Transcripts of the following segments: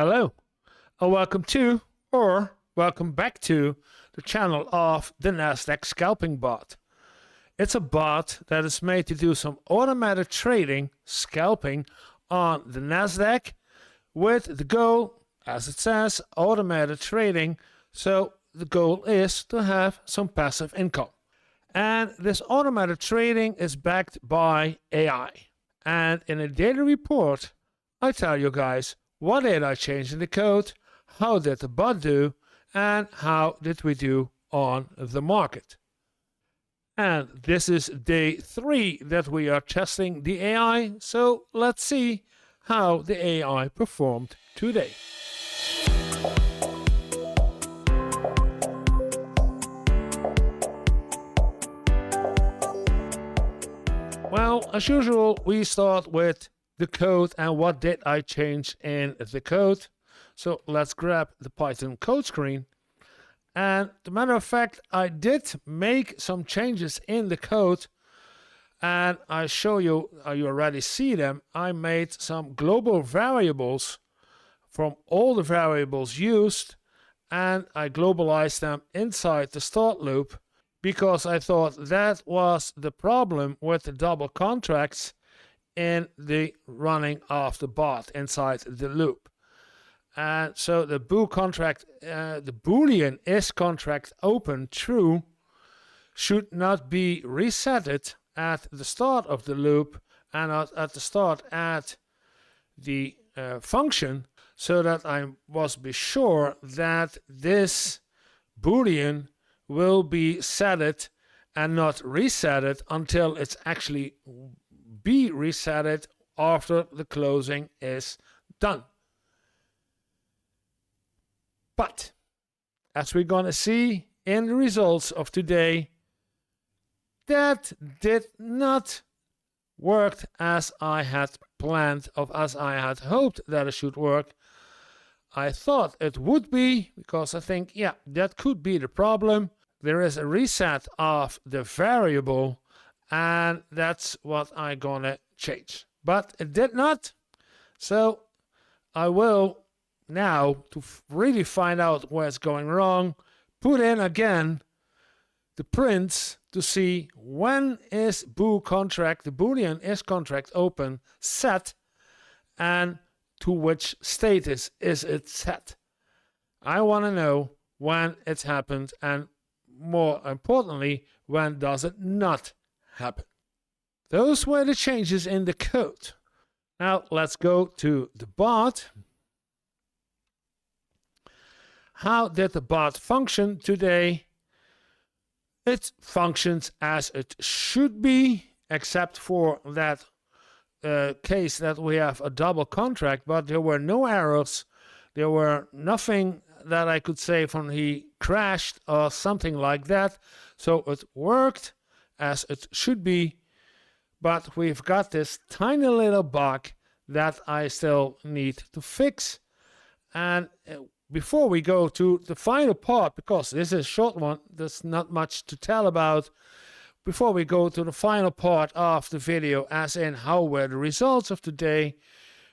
Hello, and welcome to, or welcome back to, the channel of the Nasdaq scalping bot. It's a bot that is made to do some automated trading, scalping, on the Nasdaq with the goal, as it says, automated trading. So the goal is to have some passive income. And this automated trading is backed by AI. And in a daily report, I tell you guys what did I change in the code, how did the bot do, and how did we do on the market. And this is day 3 that we are testing the AI, so let's see how the AI performed today. Well, as usual, we start with the code and what did I change in the code. So let's grab the Python code screen. And as a matter of fact, I did make some changes in the code, and I show you, you already see them. I made some global variables from all the variables used, and I globalized them inside the start loop, because I thought that was the problem with the double contracts in the running of the bot inside the loop. And so the bool contract, the Boolean is contract open true, should not be resetted at the start of the loop and at the start at the function, so that I must be sure that this Boolean will be setted and not resetted until it's actually be resetted after the closing is done. But as we're going to see in the results of today, that did not work as I had planned, as I had hoped that it should work. I thought it would be, because I think, yeah, that could be the problem. There is a reset of the variable, and that's what I'm gonna change. But it did not, so I will now, to really find out where it's going wrong, put in again the prints to see when is bool contract, the Boolean is contract open, set, and to which status is it set. I want to know when it's happened, and more importantly, when does it not happen. Those were the changes in the code. Now let's go to the bot. How did the bot function today? It functions as it should be, except for that case that we have a double contract, but there were no errors. There were nothing that I could say from he crashed or something like that. So it worked as it should be, but we've got this tiny little bug that I still need to fix. And before we go to the final part, because this is a short one, there's not much to tell about. Before we go to the final part of the video, as in how were the results of today,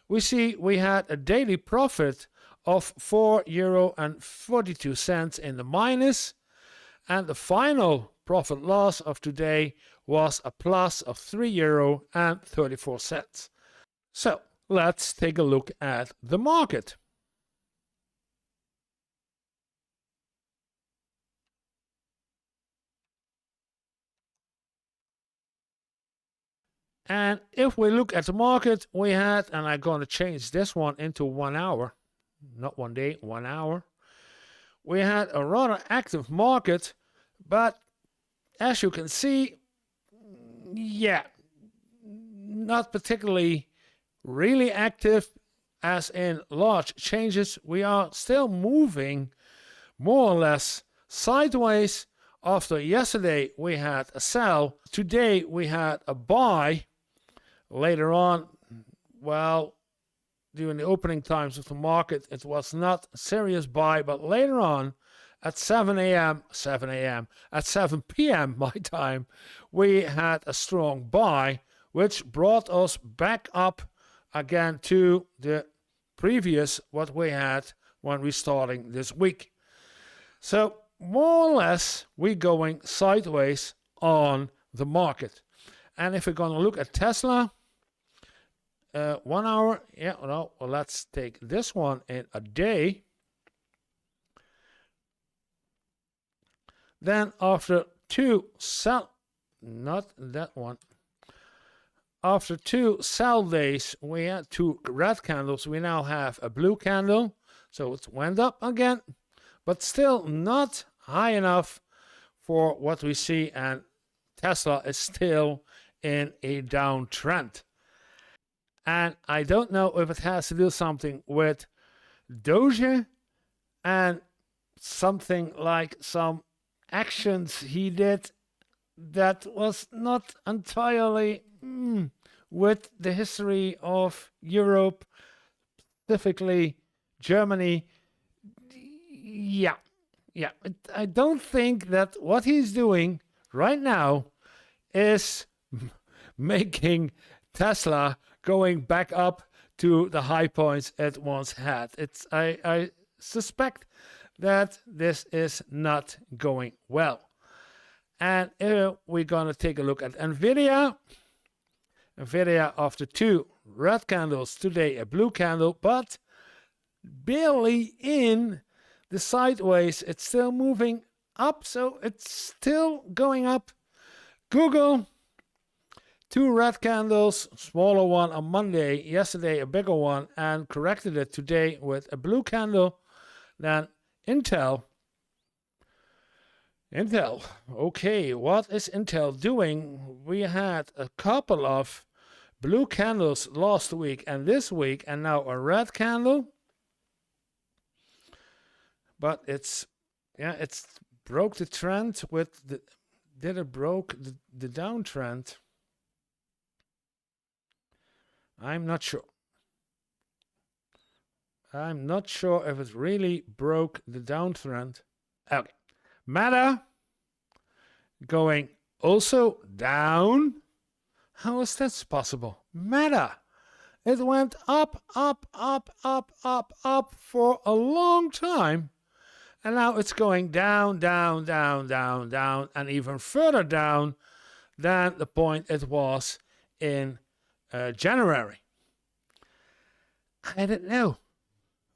we see we had a daily profit of €4.42 in the minus, and the final profit loss of today was a plus of €3.34. So let's take a look at the market. And if we look at the market, we had, and I'm going to change this one into 1 hour, not 1 day, 1 hour. We had a rather active market, but as you can see, yeah, not particularly really active, as in large changes. We are still moving more or less sideways. After yesterday we had a sell, today we had a buy. Later on, well, during the opening times of the market, it was not a serious buy, but later on at 7 p.m. my time, we had a strong buy, which brought us back up again to the previous what we had when we starting this week. So more or less we're going sideways on the market. And if we're going to look at Tesla, 1 hour, let's take this one in a day. Then after two sell days, we had 2 red candles. We now have a blue candle, so it went up again, but still not high enough for what we see, and Tesla is still in a downtrend. And I don't know if it has to do something with Doge and something like some actions he did that was not entirely with the history of Europe, specifically Germany. Yeah. I don't think that what he's doing right now is making Tesla going back up to the high points it once had. I suspect that this is not going well. And we're going to take a look at Nvidia. Nvidia, after 2 red candles, today a blue candle, but barely in the sideways. It's still moving up, so it's still going up. Google, 2 red candles, smaller one on Monday, yesterday a bigger one, and corrected it today with a blue candle. Then Intel, okay, what is Intel doing? We had a couple of blue candles last week and this week, and now a red candle. But it's broke the trend with the, did it broke the downtrend? I'm not sure. I'm not sure if it really broke the downtrend. Okay. Meta going also down. How is that possible? Meta. It went up for a long time. And now it's going down, and even further down than the point it was in January. I don't know.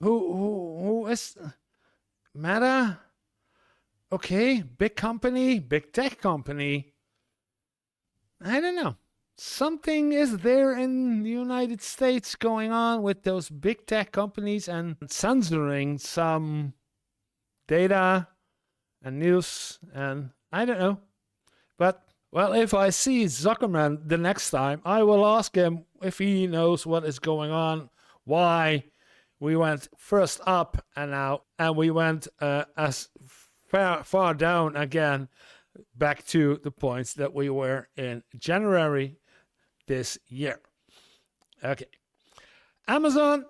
Who is Meta? Okay, big company, big tech company. I don't know. Something is there in the United States going on with those big tech companies and censoring some data and news, and I don't know. But, well, if I see Zuckerman the next time, I will ask him if he knows what is going on, why we went first up and we went as far down again, back to the points that we were in January this year. Okay. Amazon,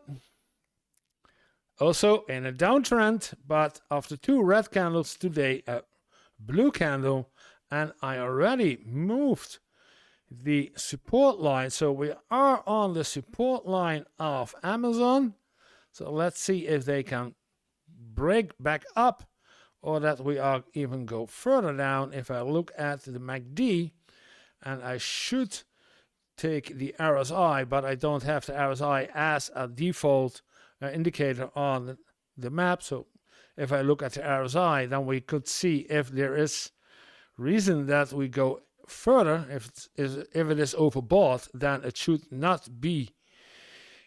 also in a downtrend, but after 2 red candles today, a blue candle, and I already moved the support line. So we are on the support line of Amazon. So let's see if they can break back up, or that we are even go further down. If I look at the MACD, and I should take the RSI, but I don't have the RSI as a default indicator on the map. So if I look at the RSI, then we could see if there is reason that we go further. If it is overbought, then it should not be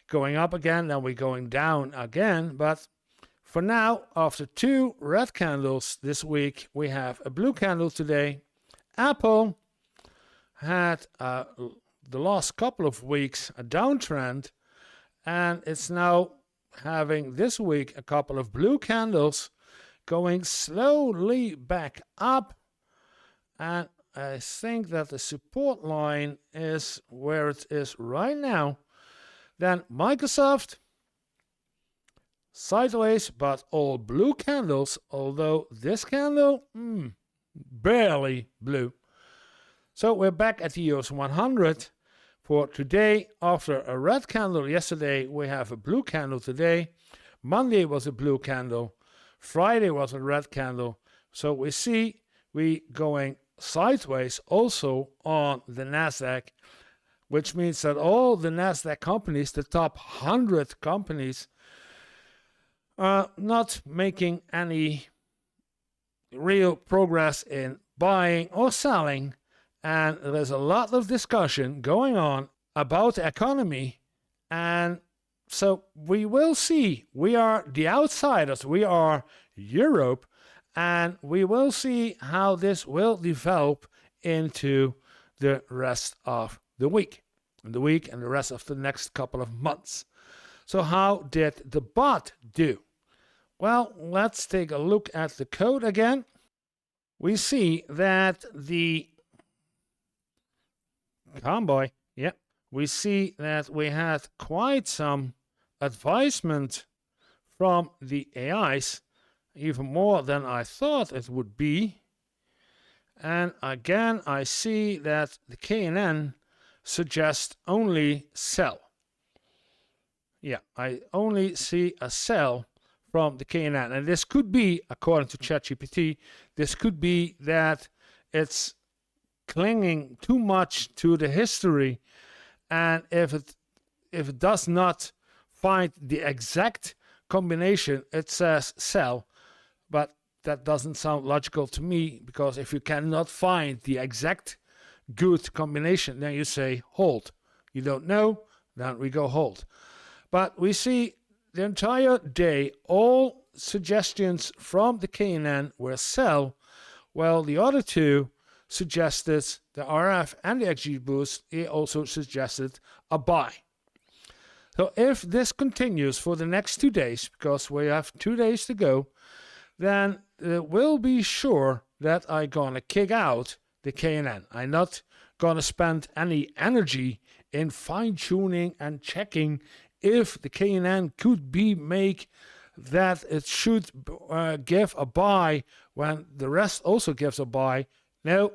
going up again, then we're going down again. But for now, after 2 red candles this week, we have a blue candle today. Apple had the last couple of weeks a downtrend, and it's now having this week a couple of blue candles going slowly back up, and I think that the support line is where it is right now. Then Microsoft, sideways, but all blue candles, although this candle, barely blue. So we're back at the US 100 For today, after a red candle yesterday, we have a blue candle today. Monday was a blue candle. Friday was a red candle. So we see we going sideways also on the Nasdaq, which means that all the Nasdaq companies, the top 100 companies, are not making any real progress in buying or selling. And there's a lot of discussion going on about the economy. And so we will see. We are the outsiders. We are Europe. And we will see how this will develop into the rest of the week. And the rest of the next couple of months. So how did the bot do? Well, let's take a look at the code again. We see that the Comboy, we see that we had quite some advisement from the AIs, even more than I thought it would be. And again, I see that the KNN suggests only sell. Yeah, I only see a sell from the KNN. And this could be, according to ChatGPT, this could be that it's clinging too much to the history, and if it does not find the exact combination, it says sell. But that doesn't sound logical to me, because if you cannot find the exact good combination, then you say hold. You don't know, then we go hold. But we see the entire day all suggestions from the KNN were sell, while the other two suggested, the RF and the XGBoost, he also suggested a buy. So if this continues for the next 2 days, because we have 2 days to go, then it will be sure that I'm gonna kick out the KNN. I'm not gonna spend any energy in fine-tuning and checking if the KNN could be make that it should give a buy when the rest also gives a buy. No,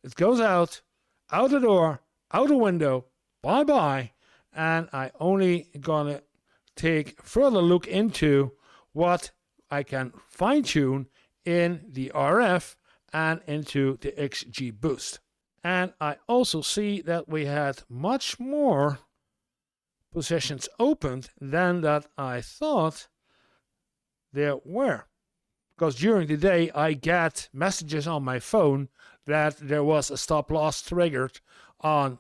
it goes out the door, out the window, bye-bye, and I only gonna take further look into what I can fine-tune in the RF and into the XGBoost. And I also see that we had much more positions opened than that I thought there were. Because during the day I get messages on my phone that there was a stop loss triggered on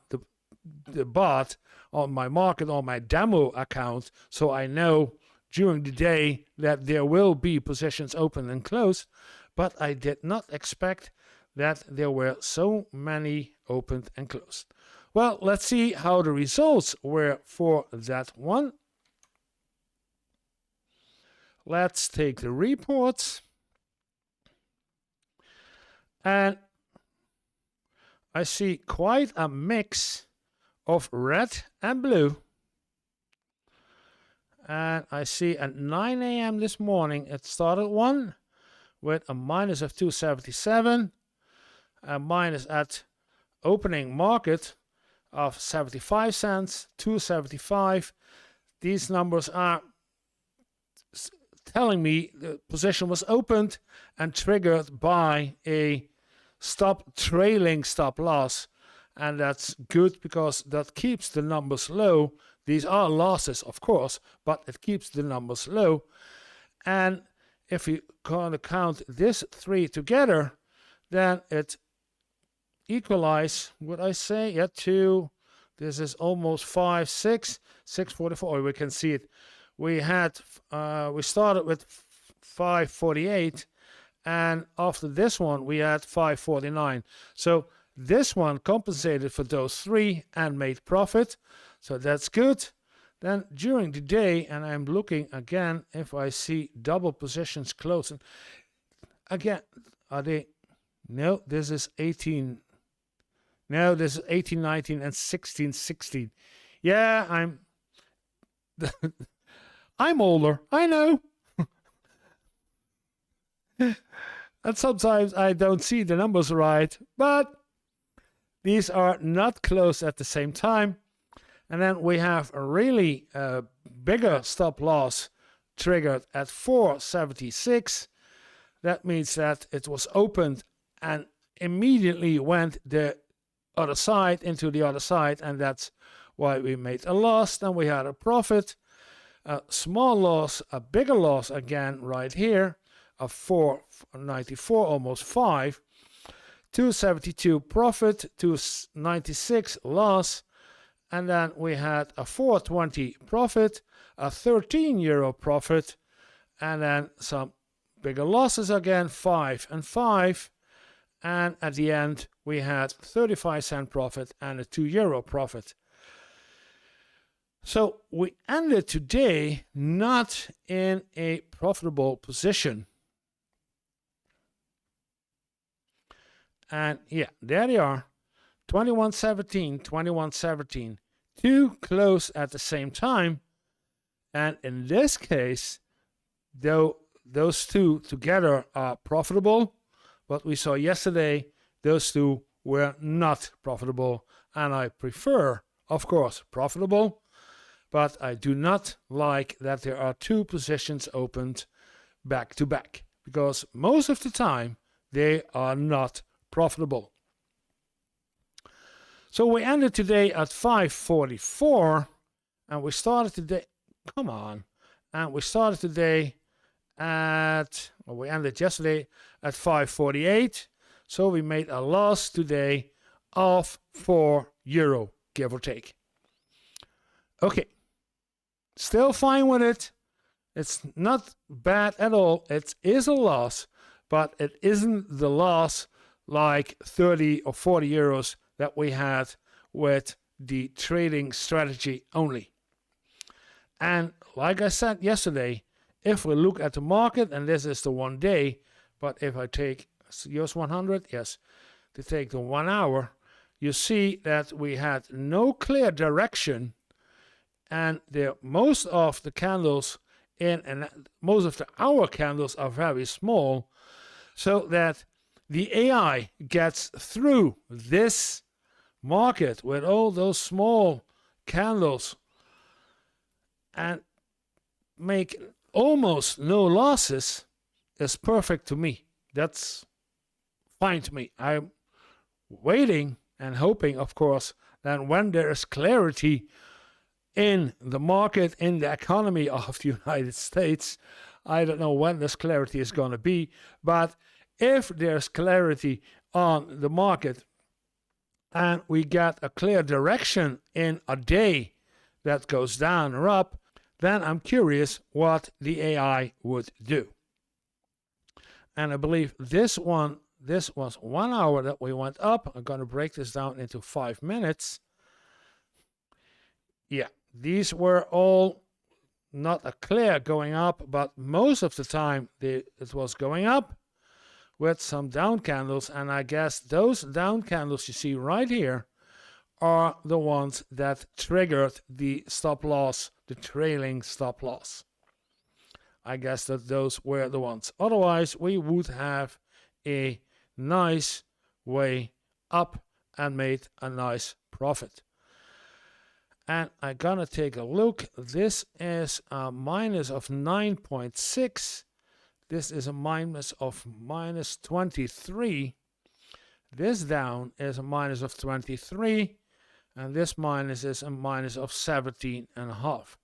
the bot, on my market, on my demo account. So I know during the day that there will be positions open and closed, but I did not expect that there were so many opened and closed. Well, let's see how the results were for that one. Let's take the reports. And I see quite a mix of red and blue. And I see at 9 a.m. this morning, it started one with a minus of 277, a minus at opening market of 75 cents, 275. These numbers are telling me the position was opened and triggered by a trailing stop loss. And that's good because that keeps the numbers low. These are losses, of course, but it keeps the numbers low. And if you kind of count this three together, then it equalize, would I say, yeah, to, this is almost 5, 6, 644. We can see it. We had, we started with 548, and after this one, we had 549. So this one compensated for those three and made profit. So that's good. Then during the day, and I'm looking again if I see double positions closing. Again, are they? No, this is 18. No, this is 18, 19, and 16, 16. Yeah, I'm older. I know. And sometimes I don't see the numbers right, but these are not closed at the same time. And then we have a really bigger stop loss triggered at 476. That means that it was opened and immediately went the other side into the other side, and that's why we made a loss. Then we had a profit, a small loss, a bigger loss again right here of 494, almost 5, 272 profit, 296 loss, and then we had a 420 profit, a 13 euro profit, and then some bigger losses again, 5 and 5, and at the end we had 35-cent profit and a 2 euro profit. So we ended today not in a profitable position. And yeah, there they are, 21.17, 21.17, two close at the same time. And in this case, though those two together are profitable, what we saw yesterday, those two were not profitable. And I prefer, of course, profitable, but I do not like that there are two positions opened back to back, because most of the time they are not profitable. So we ended today at 544, and we started today, and we started today at, well, we ended yesterday at 548, so we made a loss today of 4 euro, give or take. Okay, still fine with it. It's not bad at all. It is a loss, but it isn't the loss like 30 or 40 euros that we had with the trading strategy only. And like I said yesterday, if we look at the market, and this is the 1 day, but if I take US 100, yes, to take the 1 hour, you see that we had no clear direction, and most of the candles and most of the hour candles are very small, so that the AI gets through this market with all those small candles and make almost no losses is perfect to me. That's fine to me. I'm waiting and hoping, of course, that when there is clarity in the market, in the economy of the United States, I don't know when this clarity is going to be, but if there's clarity on the market and we get a clear direction in a day that goes down or up, then I'm curious what the AI would do. And I believe this was 1 hour that we went up. I'm going to break this down into 5 minutes. Yeah, these were all not a clear going up, but most of the time it was going up with some down candles, and I guess those down candles you see right here are the ones that triggered the stop loss, the trailing stop loss. I guess that those were the ones. Otherwise, we would have a nice way up and made a nice profit. And I'm gonna take a look. This is a minus of 9.6. This is a minus of minus 23. This down is a minus of 23. And this minus is a minus of 17.5.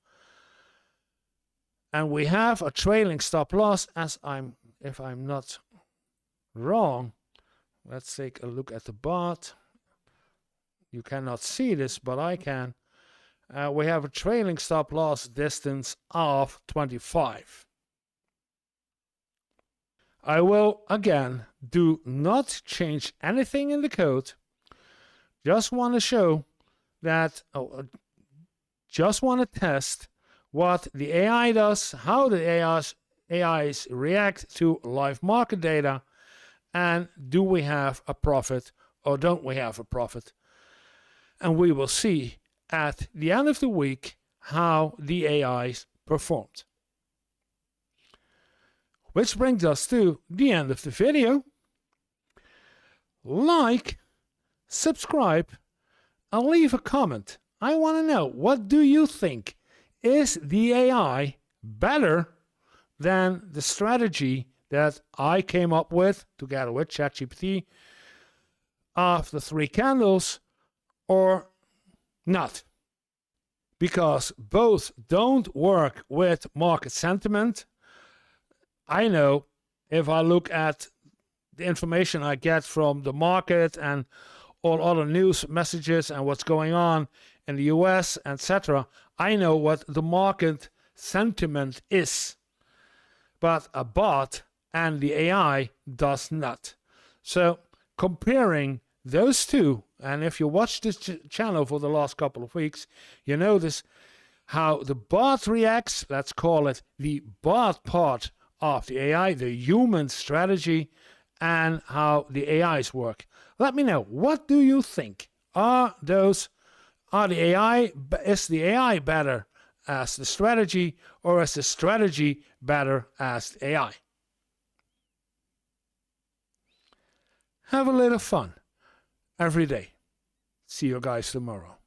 And we have a trailing stop loss, if I'm not wrong. Let's take a look at the bot. You cannot see this, but I can. We have a trailing stop loss distance of 25. I will again do not change anything in the code. Just want to show that, just want to test what the AI does, how the AIs react to live market data, and do we have a profit or don't we have a profit? And we will see at the end of the week how the AIs performed. Which brings us to the end of the video. Like, subscribe, and leave a comment. I want to know, what do you think? Is the AI better than the strategy that I came up with together with ChatGPT of the 3 candles, or not? Because both don't work with market sentiment. I know if I look at the information I get from the market and all other news messages and what's going on in the US, etc., I know what the market sentiment is. But a bot and the AI does not. So comparing those two, and if you watch this channel for the last couple of weeks, you notice how the bot reacts. Let's call it the bot part of the AI, the human strategy, and how the AIs work. Let me know, what do you think? Is the AI better as the strategy, or is the strategy better as the AI? Have a little fun every day. See you guys tomorrow.